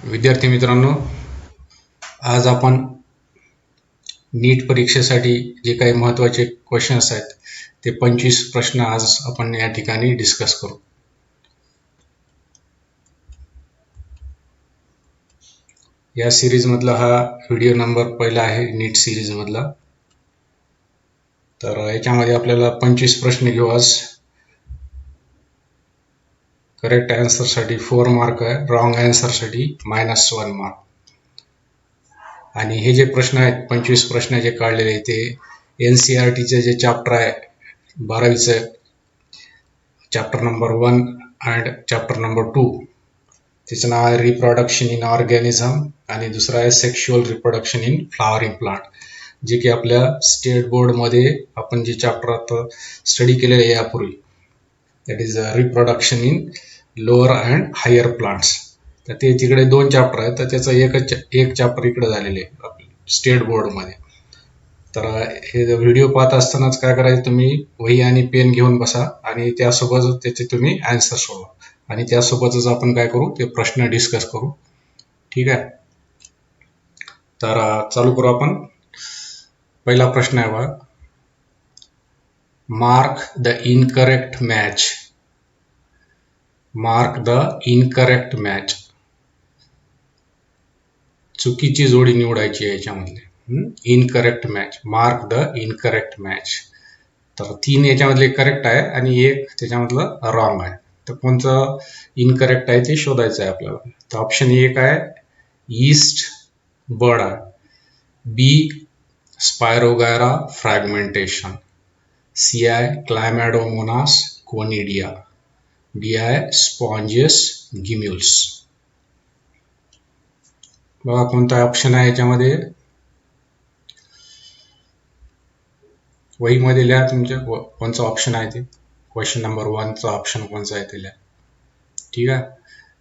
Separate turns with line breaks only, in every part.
विद्यार्थी मित्रांनो, आज आपण नीट परीक्षेसाठी जे काही महत्त्वाचे क्वेश्चन्स आहेत ते 25 प्रश्न आज आपण या ठिकाणी डिस्कस करू. या सिरीज मधला हा व्हिडिओ नंबर पहिला आहे नीट सिरीज मधला. तर याच्यामध्ये आपल्याला 25 प्रश्न घेऊ आज. करेक्ट आन्सर साठी 4 मार्क आहे, रॉंग आन्सर साठी -1 मार्क. आणि हे जे प्रश्न आहेत 25 प्रश्न जे काढलेले ते NCERTचे जे चॅप्टर आहे 12वीचं chapter number 1 and chapter number 2, त्याचं नाव आहे रिप्रोडक्शन इन ऑर्गॅनिझम आणि दुसरा आहे sexual reproduction in flowering plant, जे की आपल्या स्टेट बोर्डमध्ये आपण जे चॅप्टर आता स्टडी केलेले आहे यापूर्वी, that is reproduction in lower and higher plants. तर ते तिकडे 2 चॅप्टर आहेत, तर त्याचं एक चॅप्टर इकडे झालेले आहे स्टेट बोर्डमध्ये. तर हे व्हिडिओ पाहत असतानाच काय करायचं, तुम्ही वही आणि पेन घेऊन बसा आणि त्यासोबत त्याचे तुम्ही आन्सर सोडवा आणि त्यासोबतच आपण काय करू ते प्रश्न डिस्कस करू. ठीक आहे, तर चालू करू आपण. पहिला प्रश्न आहे बघा, mark the incorrect match. Mark the incorrect match. चुकीची जोडी निवडायची आहे याच्यामधले. Incorrect match, mark the incorrect match. तर 3 याच्यामधले करेक्ट आहे आणि 1 त्याच्यामधलं रॉंग आहे. तर कोणतं इनकरेक्ट आहे ते शोधायचं आहे आपल्याला. तर ऑप्शन 1 आहे ईस्ट बर्ड आहे, बी स्पायरोगैरा फ्रॅगमेंटेशन, सी आहे क्लायमॅडोमोनास कोनिडिया, डी आहे स्पॉन्जियस गिम्युल्स. बघा कोणता ऑप्शन आहे याच्यामध्ये, वहीमध्ये लिहा तुमच्या कोणचा ऑप्शन आहे ते. क्वेश्चन नंबर 1चा ऑप्शन कोणचा आहे ते लिहा. ठीक आहे,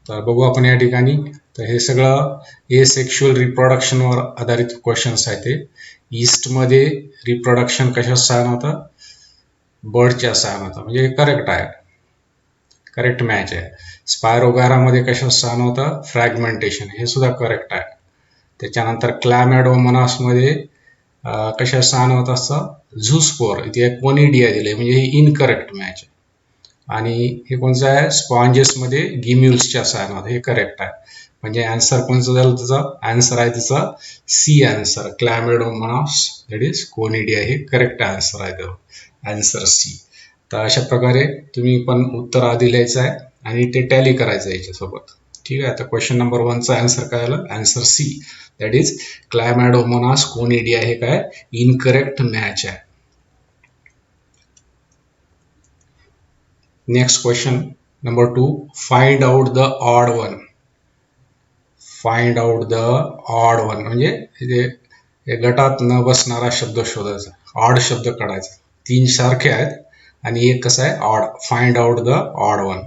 तर बघू आपण या ठिकाणी. तर हे सगळं हे सेक्शुअल रिप्रोडक्शनवर आधारित क्वेश्चन्स आहेत. ते ईस्टमध्ये रिप्रोडक्शन कशा सायन होतं, बर्डच्या सायन होतं, म्हणजे करेक्ट आहे, करेक्ट मॅच आहे. स्पायरोगैरामध्ये कशा सायन होतं, फ्रॅगमेंटेशन, हे सुद्धा करेक्ट आहे. त्याच्यानंतर क्लॅमॅडोमोनासमध्ये कशा सायन होत असतं, झूस्पोर, इथे कोनिडिया दिले, म्हणजे हे इनकरेक्ट मॅच आहे. आणि हे कोणचं आहे, स्पॉन्जेसमध्ये गिम्युल्सच्या सायन होतं, हे करेक्ट आहे. म्हणजे आन्सर कोणचं झालं, त्याचा आन्सर आहे त्याचा C answer, chlamydomonas that is conidia, हे करेक्ट आन्सर आहे त्याचा, आन्सर सी. तर अशा प्रकारे तुम्ही पण उत्तर आधी लिहायचं आहे आणि ते टॅली करायचं आहे याच्यासोबत. ठीक आहे, तर क्वेश्चन नंबर 1चा आन्सर काय आलं, answer C, that is chlamydomonas conidia, हे काय इनकरेक्ट मॅच आहे. Next question number 2, find out the odd one. Find out the odd one म्हणजे गटात न बसणारा शब्द शोधायचा, ऑड शब्द काढायचा. 3 सारखे आहेत आणि एक कसं आहे odd. Find out the odd one.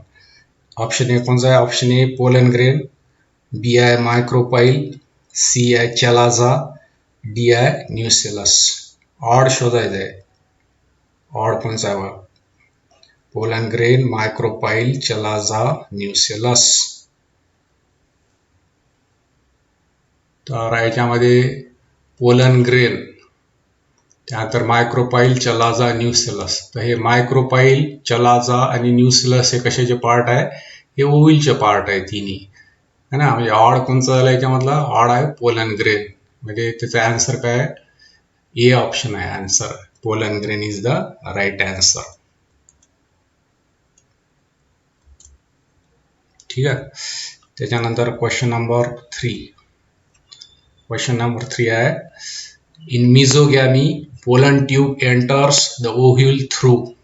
Option A कोणता आहे, option A pollen grain, B आहे मायक्रोपाइल, सी आहे चॅलाझा, डी आहे न्यूसेलस. ऑड शोधायचं आहे. ऑड कोणचा आहे, pollen grain, micropyle, chalaza, nucellus. तर याच्यामध्ये पोलन ग्रेन, त्यानंतर मायक्रोपाइल, चॅलाझा, न्यूसेलस. तर हे मायक्रोपाइल, चॅलाझा आणि न्यूसेलस हे कशाचे पार्ट आहे, हे ओव्हिलचे पार्ट आहे तिन्ही, है ना. म्हणजे ऑड कोणचा झाला याच्यामधला, ऑड आहे पोलन ग्रेन, म्हणजे त्याचा आन्सर काय आहे, ए ऑप्शन आहे answer, pollen grain is the right answer. ठीक आहे, त्याच्यानंतर क्वेश्चन नंबर 3. क्वेश्चन नंबर 3 आहे, इन mesogamy pollen tube enters the ovule through.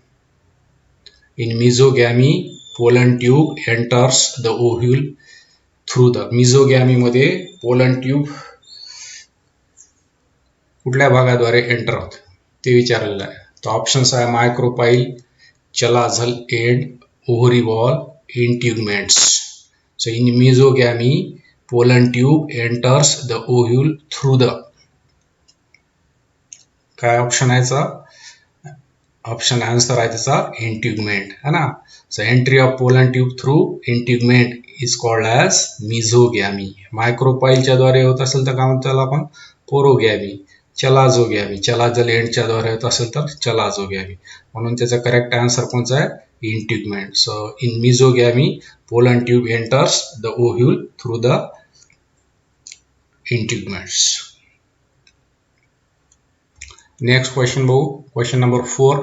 In mesogymy pollen tube enters the ovule through the. मिझोगॅमी मध्ये pollen tube कुठल्या भागाद्वारे enter होते ते विचारलेलं आहे. तर ऑप्शन्स आहे micropyle, chalazal end ovary wall integuments. So in mesogamy pollen tube enters the ovule through the. काय option आहे याचा, ऑप्शन आन्सर आहे त्याचा इंट्युगमेंट, है ना. So entry of pollen tube through integument is called as mesogamy. मायक्रोपाईलच्या द्वारे होत असेल तर काय म्हणतो त्याला आपण पोरोगॅमी. चलाझोगॅमी, चलाझल एंडच्या द्वारे होत असेल तर चलाझोगॅमी. म्हणून त्याचा करेक्ट आन्सर कोणता आहे? Integument. So in mesogamy pollen tube enters the ovule through the integuments. Next question बघू. Question number 4.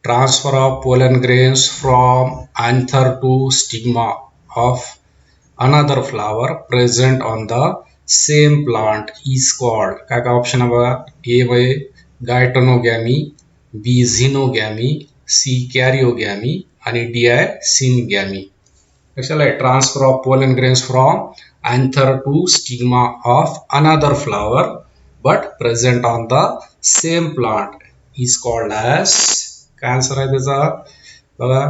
Transfer of pollen grains from anther to stigma of another flower present on the same plant is called. काय काय option आहे बघा. ए मध्ये गायटोनोगॅमी, B झिनोगॅमी, सी कॅरिओगॅमी आणि D आहे सिनगॅमी. कशाला आहे? Transfer of pollen grains from anther to stigma of another flower but present on the same plant is called as. काय आन्सर आहे त्याचा बघा.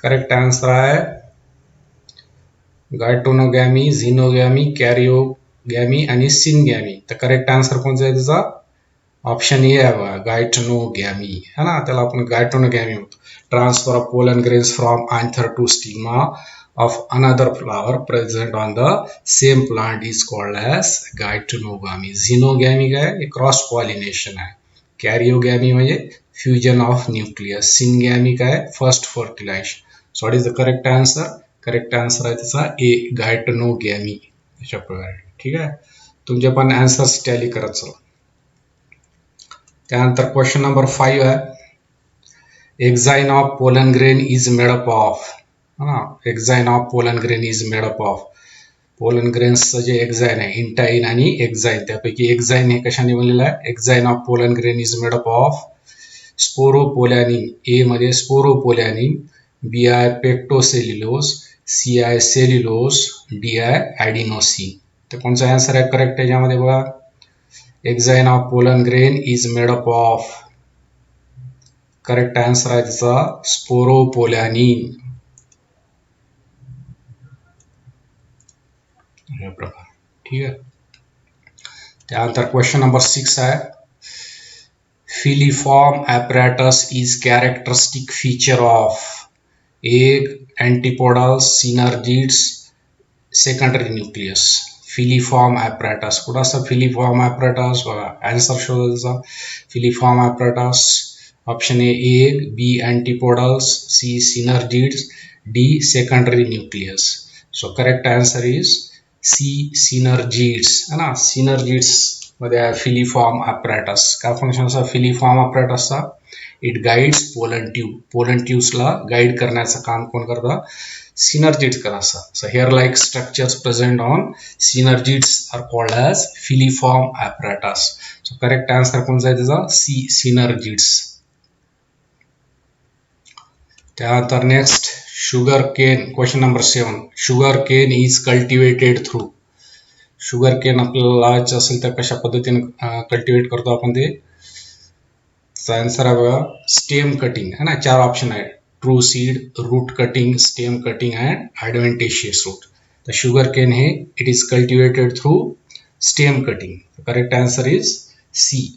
करेक्ट आन्सर आहे गायटोनोगॅमी, झिनोगॅमी, कॅरिओगॅमी आणि सिनगॅमी. तर करेक्ट आन्सर कोणता आहे त्याचा? ऑप्शन ए आहे बघा, गायटोनोगॅमी है ना. त्याला आपण गायटोनोगॅमी होतो. Transfer of pollen grains from anther to stigma of another flower present on the same plant is called as गायटोनोगॅमी. झिनोगॅमी काय? क्रॉस पॉलिनेशन आहे. कॅरिओगॅमी म्हणजे फ्युजन ऑफ न्यूक्लियस. सिनगॅमी काय? First fertilisation. So what is the correct answer? Correct answer आहे त्याचा ए, गायटोनोगॅमी. अशा प्रकारे. ठीक आहे. तुमचे पण आन्सर्स टॅली करत चला. त्यानंतर क्वेश्चन नंबर 5 आहे. Exine of pollen grain is made up of. Exine of pollen grain is made up of. Pollen ग्रेन्सचं जे एक्झाइन आहे, इंटाइन आणि एक्झाइन, त्यापैकी एक्झाइन हे कशाने बनलेलं आहे? Exine of pollen grain is made up of sporopollenin. A मध्ये स्पोरोपोलॅनिन, बी आय पेक्टोसेल्युलोज, सी आय सेल्युलोज, डी आय ॲडिनोसिन. तर कोणचा आन्सर आहे करेक्ट याच्यामध्ये बघा. Exine of pollen grain is made up of. Correct answer आहे त्याचा स्पोरोपोलॅनिन. ठीक आहे. त्यानंतर क्वेश्चन नंबर 6 आहे. Filiform apparatus is characteristic feature of egg, antipodals, synergids, secondary nucleus. Filiform apparatus कुठं असतं? फिलीफॉर्म ॲपॅरेटस बघा. आन्सर शोधायचा. Filiform apparatus option A egg, B antipodals, C synergids, D secondary nucleus. So correct answer is C synergids है ना. Synergids मध्ये आहे filiform apparatus. काय function असतं फिलीफॉर्म ॲपॅरेटसचा? It guides pollen tube. Pollen ट्यूब्सला गाईड करण्याचं काम कोण करतं? सिनर्जिड्स करत असतात. So hair like structures present on synergids are called as filiform apparatus. So correct answer कोणता आहे त्याचा? C synergids. त्यानंतर next sugar cane. Question number 7. Sugar cane is cultivated through. Sugar cane आपल्याला लावायचं असेल तर कशा पद्धतीने कल्टिवेट करतो आपण ते? आन्सर आहे बघा स्टेम कटिंग है ना. 4 ऑप्शन आहे. True seed, root cutting, stem cutting and adventitious root. तर शुगर केन हे it is cultivated through stem cutting. Correct answer is C.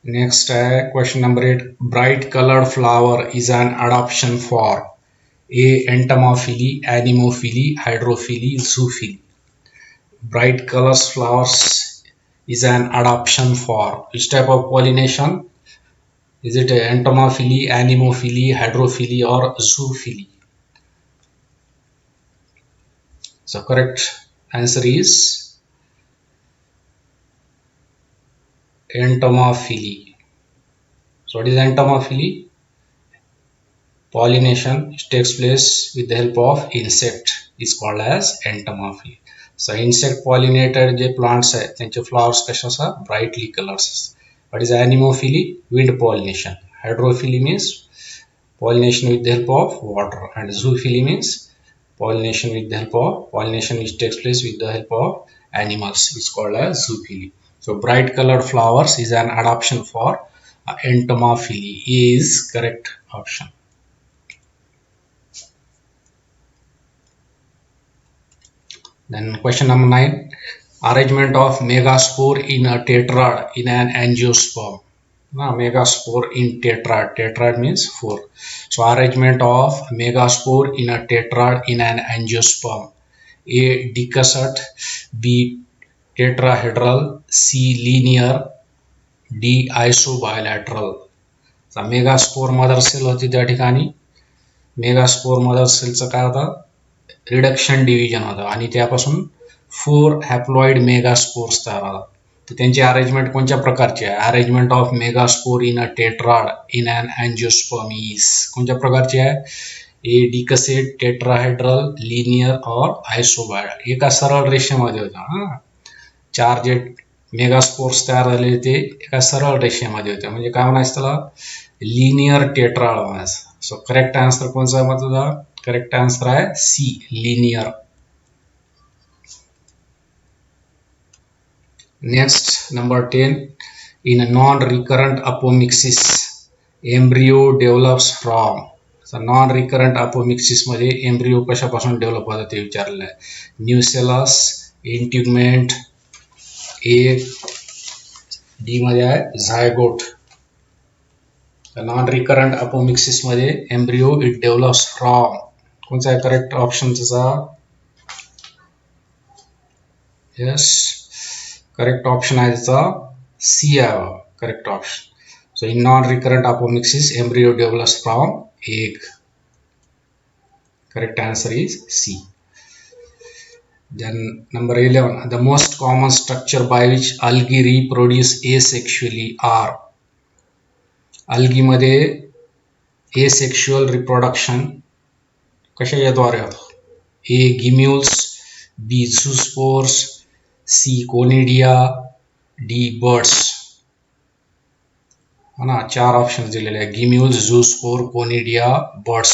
Next है question number 8. Bright coloured flower is an adoption for A entomophily, anemophily, hydrophily, zoophily. Bright colours flowers is an adoption for which type of pollination? Is it entomophily, anemophily, hydrophily or zoophily? So correct answer is entomophily. So what is entomophily? Pollination takes place with the help of insect is called as entomophily. So insect pollinated J plants आहेत त्यांचे flowers कसे असतात? brightly colors. What is anemophily? Wind pollination. Hydrophily means pollination with the help of water, and zoophily means pollination which takes place with the help of animals is called as zoophily. So bright colored flowers is an adoption for entomophily. Is correct option. Then question number 9. Arrangement of megaspore in a tetrad in an angiosperm. megaspore in tetrad. Tetrad means 4. So arrangement of megaspore in a tetrad in an angiosperm. A. Dicussate, B. tetrahedral, C. linear, D. isobilateral. Megaspore mother cell होती त्या ठिकाणी. Megaspore mother सेलचं काय होतं, reduction division होतं आणि त्यापासून 4 haploid megaspores तयार होतात. तर त्यांची अरेंजमेंट कोणत्या प्रकारची आहे? Arrangement of megaspore in a tetrad in an angiosperm is कोणत्या प्रकारची आहे? ए. डिकसेट, टेट्राहेड्रल, लिनियर और आयसोबायड. एका सरळ रेषेमध्ये होतं. 4 जे मेगास्पोर्स तयार झाले ते एका सरळ रेषेमध्ये होते, म्हणजे काय म्हणायचं त्याला? लिनियर टेट्राड म्हणायचं. सो करेक्ट आन्सर कोणचा आहे? तुझा करेक्ट आन्सर आहे C, linear. Next number 10. In non recurrent apomixis embryo develops from. Non recurrent apomixis मध्ये एम्ब्रियो कशापासून डेव्हलप होतात ते विचारलेलं आहे. न्यूसेलस, इंट्युगमेंट, ए. डी मध्ये आहे झायगोट. नॉन रिकरंट अपोमिक्सिस मध्ये एम्ब्रियो इट डेव्हलप्स फ्रॉम. कोणता आहे करेक्ट ऑप्शन त्याचा? यस, करेक्ट ऑप्शन आहे त्याचा सी आहे correct option. So in non recurrent apomixis embryo develops from egg. Correct answer is C. Then number 11, the most common structure by which algae reproduce asexually are. algae मध्ये asexual reproduction कशाद्वारे होतं? A. गिम्यूल्स, B. झूस्पोर्स, C. Conidia, D. Birds. ना 4 option दिलेले आहे. गिम्यूल्स, झूस्पोर, conidia, birds.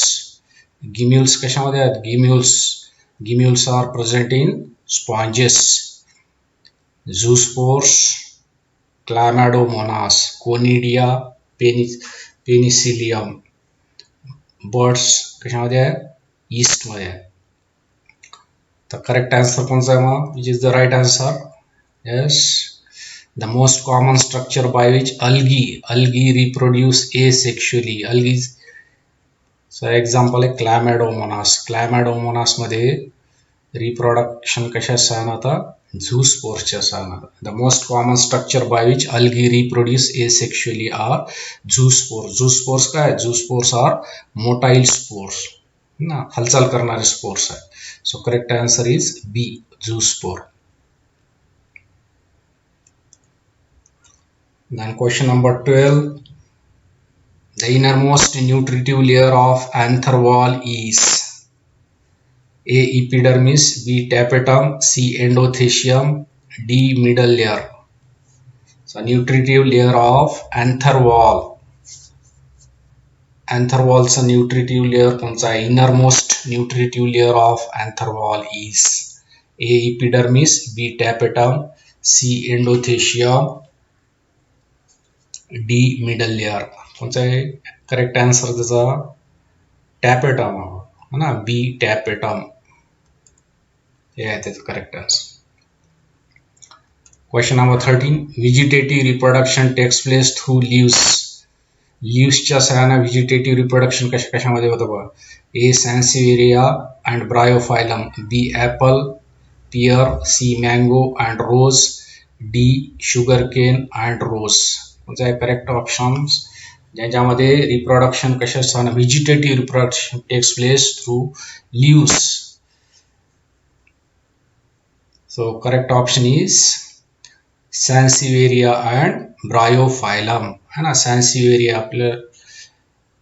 गिम्यूल्स कशामध्ये आहेत? गिम्यूल्स are present in sponges. Zoospores, Chlamydomonas, Conidia, Penicillium. Birds कशामध्ये आहे? East मध्ये आहे. तर करेक्ट आन्सर कोणता आहे मग? Which is the right answer? Yes, the most common structure by which algae reproduce asexually. algae example आहे क्लॅमॅडोमोनास. क्लॅमॅडोमोनास मध्ये रिप्रोडक्शन कशा सहाय्याने होतं? झूस्पोर्सच्या सहाय्याने. The most common structure by which algae reproduce asexually are झूस्पोर्स. झूस्पोर्स काय? झूस्पोर्स आर मोटाइल स्पोर्स, ना हालचाल करणारे स्पोर्स आहे. So correct answer is B, zoospore. Then question number 12. The innermost nutritive layer of anther wall is A. epidermis, B. tapetum, C. endothecium, D. middle layer. So nutritive layer of anther wall. anther wall's nutritive layer कोणता आहे? innermost nutritive layer of anther wall is A. epidermis, B. tapetum, C. endothecium, D. middle layer. कोणता आहे correct answer त्याचा? Tapetum है ना, B tapetum हे आहे त्याचं correct answer. Question number 13. Vegetative reproduction takes place through leaves. लीव्सच्या सहाय्याने व्हेजिटेटिव्ह रिप्रोडक्शन कशामध्ये होतं बघा? A. Sansevieria and Bryophyllum, B. Apple, pear, C. Mango and rose, D. Sugarcane and rose. कोणता आहे करेक्ट ऑप्शन्स ज्याच्यामध्ये रिप्रोडक्शन कशा vegetative reproduction takes place through leaves? So correct option is Sansevieria and Bryophyllum है ना. सॅन्सिव्हेरिया आपलं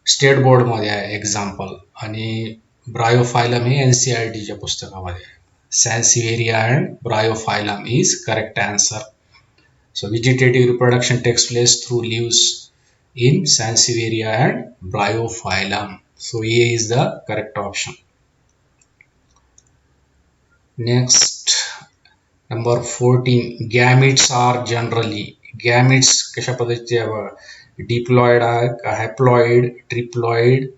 state board मध्ये आहे example, आणि ब्रायोफायलम हे NCERTच्या पुस्तकामध्ये आहे. Sansevieria and Bryophyllum is correct answer. So vegetative reproduction takes place through leaves in Sansevieria and Bryophyllum. So A is the correct option. Next, number 14. Gametes are generally. Gametes कशा पद्धतीचे आहे? Diploid आहे का, haploid, triploid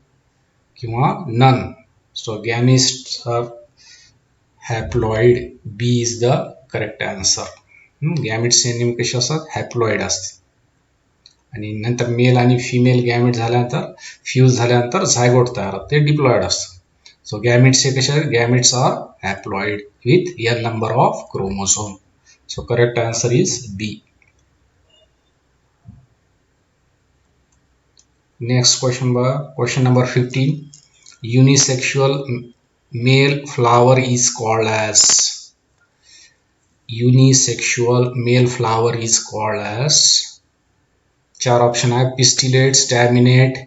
किंवा none? So gametes are haploid. B is the correct answer. Gametes हे नेमके कसे असतात? हॅप्लॉइड असतात. आणि नंतर मेल आणि फिमेल गॅमेट झाल्यानंतर फ्यूज झाल्यानंतर झायगोट तयार होते, ते डिप्लॉइड असतं. सो गॅमेट्स हे कसे आहेत? Gametes are haploid with n number of chromosome. So correct answer is B. Next question number 15. Unisexual male flower is called as. Unisexual male flower is called as. चार option है: pistillate, staminate,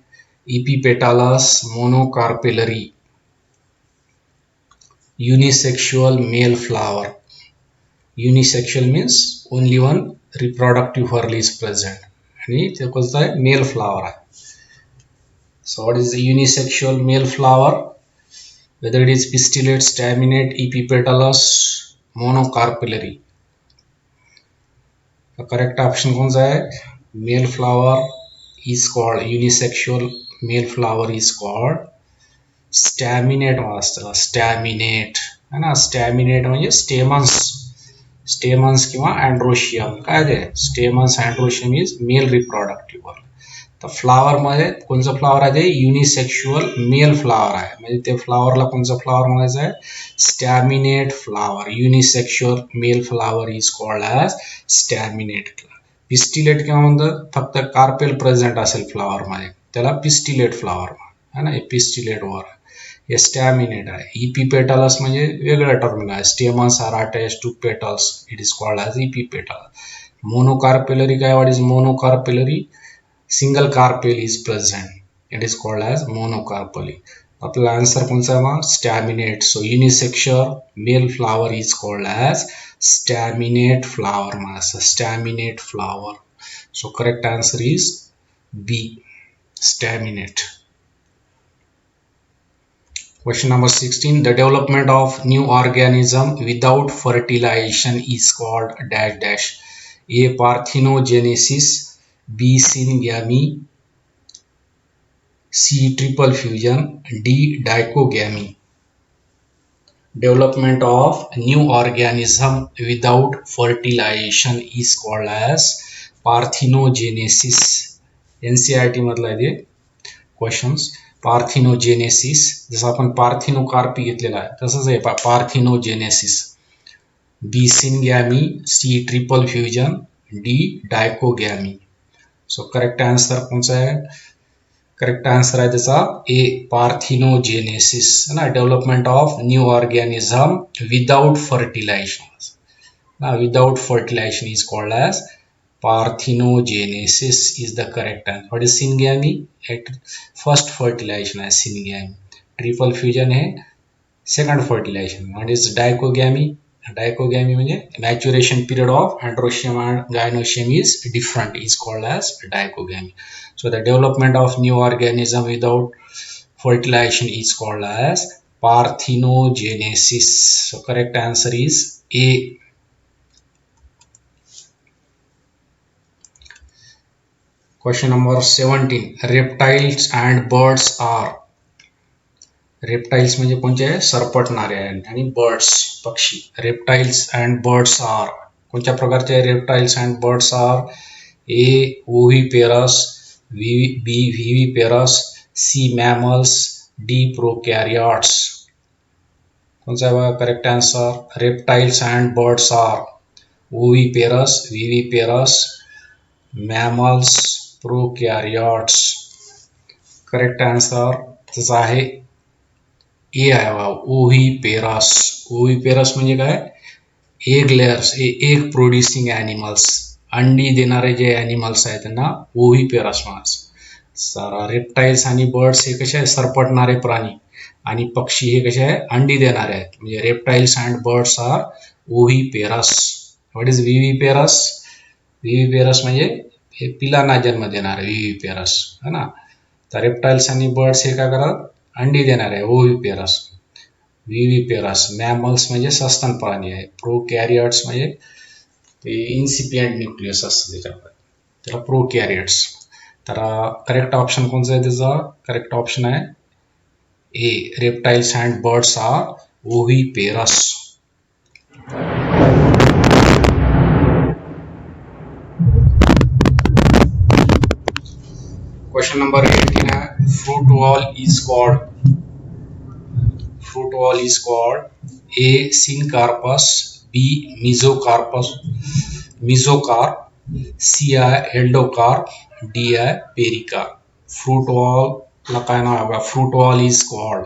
epipetalous, monocarpellary. Unisexual male flower. Unisexual means only one reproductive whorl is present आणि ते कोणता आहे? Male flower आहे. So what is the unisexual male flower? Whether it is pistillate, staminate, epipetalous, monocarpellary. The correct option कौन सा है? Male flower is called unisexual male flower is called staminate वाला staminate है ना. staminate म्हणजे stamens किंवा androecium. काय ते? Stamens androecium is male reproductive. तर फ्लावर मध्ये कोणचं फ्लावर आहे? ते युनिसेक्शुअल मेल फ्लावर आहे. म्हणजे ते फ्लावरला कोणचं फ्लावर म्हणायचं आहे? Staminate flower. Unisexual male flower is called as staminate. Pistillate किंवा म्हणतात फक्त कार्पेल प्रेझेंट असेल फ्लावर मध्ये, त्याला पिस्टिलेट फ्लावर आहे ना. पिस्टिलेट वर हे स्टॅमिनेट आहे. इपीपेटलस म्हणजे वेगळं टर्म आहे. Stamens are attached to petals, it is called as epipetal. Monocarpellary काय? What is monocarpellary? Single carpel is present, it is called as monocarpally. आपला आन्सर कोणता आहे मग? Staminate. So unisexual male flower is called as staminate flower. मग staminate flower. So correct answer is B, staminate. Question number 16. The development of new organism without fertilization is called dash dash. A. Parthenogenesis, B. Syngamy, C. Triple fusion, D. Dichogamy. Development of new organism without fertilization is called as parthenogenesis. NCERT मधला आहे ते questions. Parthenogenesis. जसं आपण parthenocarpy घेतलेला आहे तसंच आहे parthenogenesis. B syngamy, C triple fusion, D dichogamy. So correct answer कोणचा आहे? करेक्ट आन्सर आहे त्याचा ए, पार्थिनोजेनेसिस ना. Development of new organism without fertilization ना. Without fertilization is called as parthenogenesis is the correct answer. What is syngamy? At first fertilization is syngamy. Triple fusion है second fertilization. What is dichogamy? Dichogamy म्हणजे maturation period of androecium and gynoecium is different, is called as dichogamy. So the development of new organism without fertilization is called as parthenogenesis. So correct answer is A. Question number 17. Reptiles and birds are. Reptiles म्हणजे कोणते? सरपटणारे आणि birds पक्षी. Reptiles and birds are. कोणत्या प्रकारचे reptiles and birds are? A oviparous, B viviparous, C mammals, D prokaryotes. कोणता आहे correct answer? Reptiles and birds are oviparous, viviparous, mammals, prokaryotes. Correct answer त्याचा आहे ए आहे बा, ओव्हिपेरस. ओव्हिपेरस म्हणजे काय? Egg layers, egg producing animals. अंडी देणारे जे ॲनिमल्स आहेत त्यांना ओव्हिपेरस म्हणायचं. रेप्टाइल्स आणि बर्ड्स हे कसे आहे? सरपटणारे प्राणी. आणि पक्षी हे कसे आहे? अंडी देणारे आहेत. म्हणजे reptiles and birds are oviparous. What is viviparous? Viviparous म्हणजे हे पिलांना जन्म देणारे व्हिव्हिपेरस है ना. तर रेप्टाइल्स आणि बर्ड्स हे काय करतात? अंडी देणारे ओव्हिपेरस. व्हिव्हिपेरस. मॅमल्स म्हणजे सस्तन प्राणी आहे. प्रोकॅरियोट्स म्हणजे ते इन्सिपियंट न्यूक्लियस असतं त्याच्यामध्ये, त्याला प्रोकॅरियोट्स. तर करेक्ट ऑप्शन कोणतं आहे त्याचा? करेक्ट ऑप्शन आहे A, reptiles and birds are oviparous. Question number 18 है, fruit wall is called A. syncarpus, B. mesocarp, C आहे endocarp, D आहे pericarp. fruit wall ला काय नाव आहे? fruit wall is called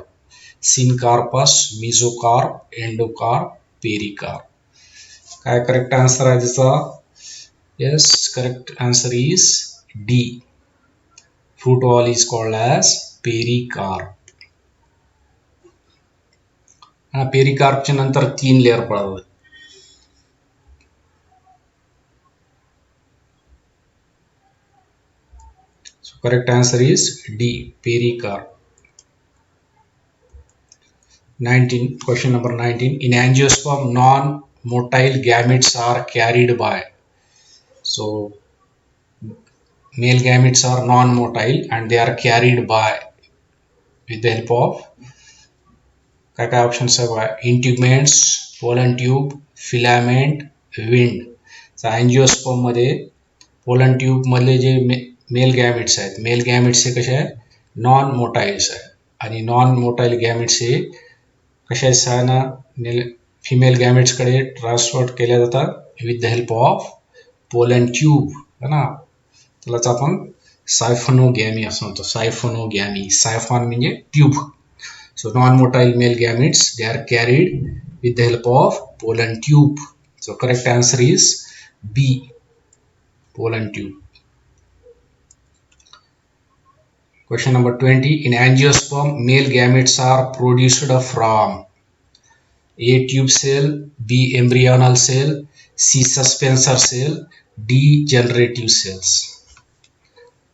syncarpus, mesocarp, endocarp, pericarp. काय correct answer आहे त्याचा? Yes, correct answer is D. fruit wall is called as pericarp. पेरिकार्पच्या नंतर 3 layer पडतात. So correct answer is D, pericarp. 19, question number 19. In angiosperm, non-motile gametes are carried by. So male gametes are non-motile and they are carried by with the help of काय options आहे? Integuments, pollen tube, filament, wind. Angiosperm मध्ये pollen tube मधले जे male gametes आहेत, male gametes हे कसे आहे? Non मोटाइल्स आहे आणि नॉन मोटाइल गॅमेट्स हे कशा सहाय्याने फिमेल गॅमेट्स कडे ट्रान्सफर केल्या जातात with the help of pollen tube है ना. त्यालाच आपण सायफोनोगॅमी असं म्हणतो. सायफोनोगॅमी, सायफॉन म्हणजे tube. So non-motile male gametes, they are carried with the help of pollen tube. So correct answer is B, pollen tube. Question number 20. In angiosperm, male gametes are produced from A. tube cell, B. embryonal cell, C. suspensor cell, D. generative cells.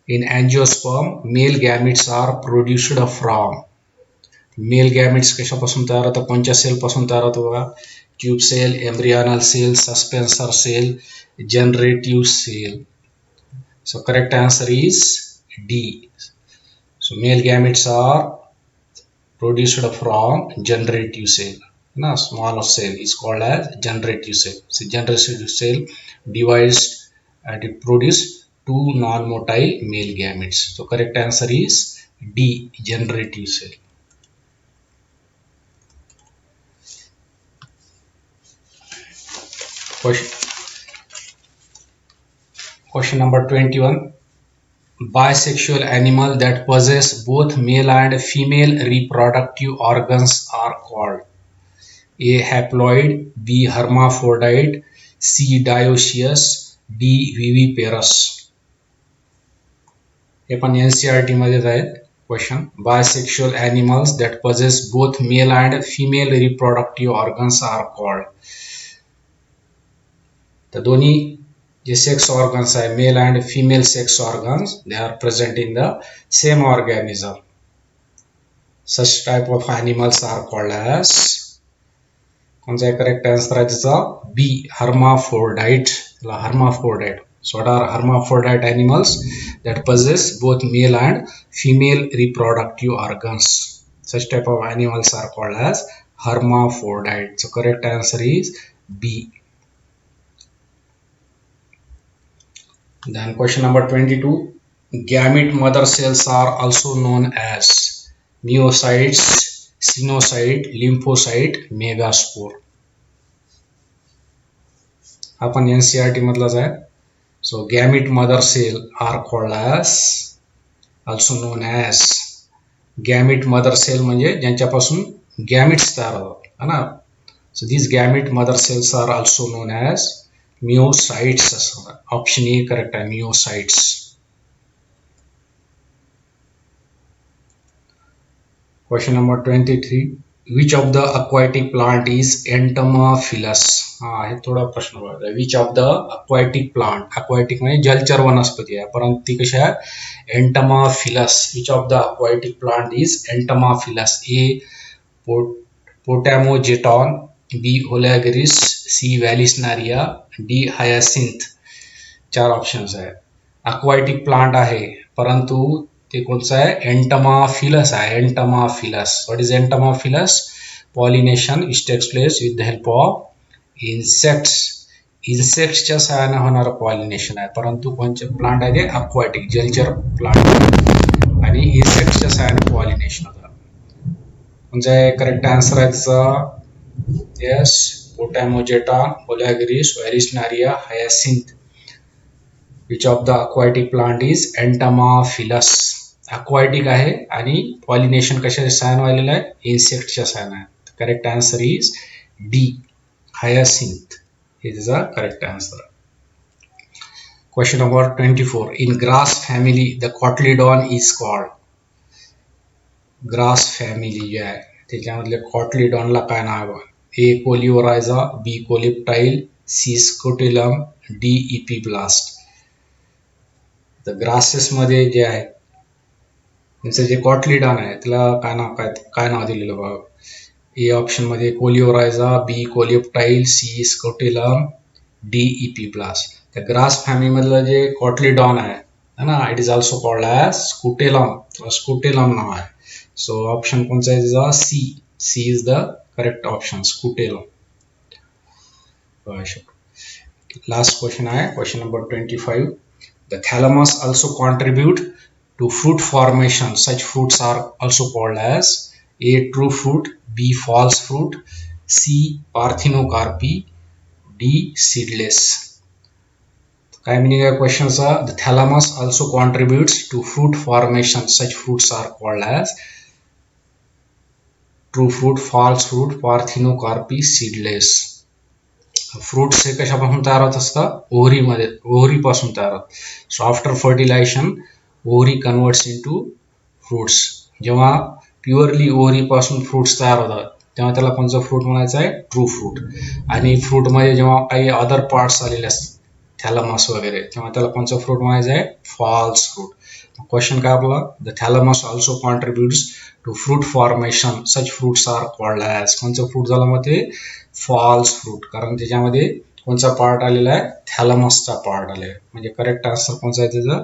In angiosperm, male gametes are produced from male gametes कशापासून तयार होतात? कोणत्या cell पासून तयार होतो? बघा, tube cell, embryonal cell, suspensor cell, generative cell. So correct answer is D. So male gametes are produced from generative cell ना. Small cell is called as generative cell. So generative cell divides and it produce 2 non-motile male gametes. So correct answer is D, generative cell. Question number 21. Bisexual animal that possess both male and female reproductive organs are called A. haploid, B. hermaphrodite, C. dioecious, D. viviparous. हे पण NCERT मध्येच आहेत question. Bisexual animals that possess both male and female reproductive organs are called. तर दोन्ही जे sex organs आहे, male and female sex organs, they are present in the same organism. Such type of animals are called as. कोणता correct answer आहे त्याचा? B, hermaphrodite. hermaphrodite. So what are hermaphrodite animals that possess both male and female reproductive organs? Such type of animals are called as hermaphrodite. So correct answer is B. Then question number 22. Gamete mother cells are also known as myocytes, sinusoid, lymphocyte, megaspore. आपण NCERT मधलाच आहे. So gamete mother cell are called as, also known as. Gamete mother cell म्हणजे ज्यांच्यापासून gametes तयार होतात है ना. So these gamete mother cells are also known as myocytes. Option A correct आहे, myocytes. Question number 23. Which of the aquatic plant is entomophilous? हे थोडा प्रश्न बघा. Which of the aquatic plant, aquatic म्हणजे जलचर वनस्पती आहे परंतु ती कशी आहे? entomophilous. Which of the aquatic plant is entomophilous? A. potamogeton, B. oleaginous, C. vallisneria, D. hyacinth. 4 options आहे. aquatic plant आहे परंतु ते कोणचं आहे? entomophilous आहे. entomophilous. What is entomophilous? Pollination which takes place with the help of insects इन्सेक्ट्सच्या सहाय्याने होणारं pollination आहे, परंतु कोणते प्लांट आहे ते अक्वाटिक जलचर प्लांट आणि इन्सेक्ट्सच्या सहाय्याने पॉलिनेशन होतं. म्हणजे करेक्ट आन्सर आहे त्याचा yes Potamogeton, Olagiris, Vallisneria, hyacinth. Which of the aquatic plant is entomophilous. Aquatic आहे आणि पॉलिनेशन कशाच्या सहाय्याने व्हायलेलं आहे? इन्सेक्टच्या सहाय्याने. Correct answer is D hyacinth. It is a correct answer. Question number 24. In grass family, the cotyledon is called. Grass family जे आहे त्याच्यामधले cotyledonला काय नाव आहे? A. Coleorhiza, B. Coleoptile, C. Scutellum, D. Epiblast. तर grasses मध्ये जे आहे त्यांचं जे cotyledon आहे त्याला काय नाव दिलेलं बघा. ए ऑप्शन मध्ये coleorhiza, B coleoptile, C scutellum, D epiblast. त्या ग्रास फॅमिली मधलं जे कॉटलीडॉन आहे ना, it is also called as scutellum. Scutellum नाव आहे. सो ऑप्शन कोणता आहे त्याचा? C. C is the correct option, scutellum. Last question आहे question number 25. The thalamus also contribute to fruit formation. Such fruits are also called as A. True fruit, B. False fruit, C. Parthenocarpy, D. Seedless. काय meaning आहे क्वेश्चनचा? The thalamus also contributes to fruit formation. Such fruits are called as true fruit, false fruit, Parthenocarpy, seedless. Fruits हे कशापासून तयार होत असतं? ओव्हरीमध्ये, ओव्हरीपासून तयार होत. So after fertilization ovary converts into fruits. जेव्हा प्युअरली ओव्हरीपासून फ्रूट्स तयार होतात तेव्हा त्याला कोणतं फ्रूट म्हणायचं आहे? True fruit. आणि फ्रूटमध्ये जेव्हा काही अदर पार्ट्स आलेले असतात थॅलमस वगैरे तेव्हा त्याला कोणतं फ्रूट म्हणायचं आहे? False fruit. क्वेश्चन काय आपला? The thalamus also contributes to fruit formation. Such fruits are called as. कोणतं फ्रूट झालं मग ते? False fruit. कारण त्याच्यामध्ये कोणता पार्ट आलेला आहे? थॅलमसचा पार्ट आलेला आहे. म्हणजे करेक्ट आन्सर कोणता आहे त्याचा?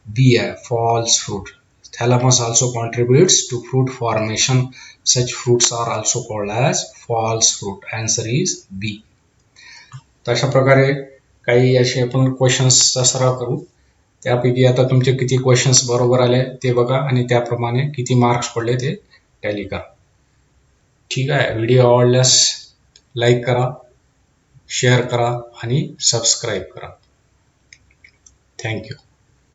बी आहे, false fruit. Thalamus also contributes to fruit formation. Such fruits are also called as false fruit. Answer is B. तशा प्रकारे काही असे आपण क्वेश्चन्सचा सराव करू. त्यापैकी आता तुमचे किती क्वेश्चन्स बरोबर आले ते बघा आणि त्याप्रमाणे किती मार्क्स पडले ते टॅली करा. ठीक आहे. व्हिडिओ आवडल्यास लाईक करा, शेअर करा आणि सबस्क्राईब करा. थँक्यू.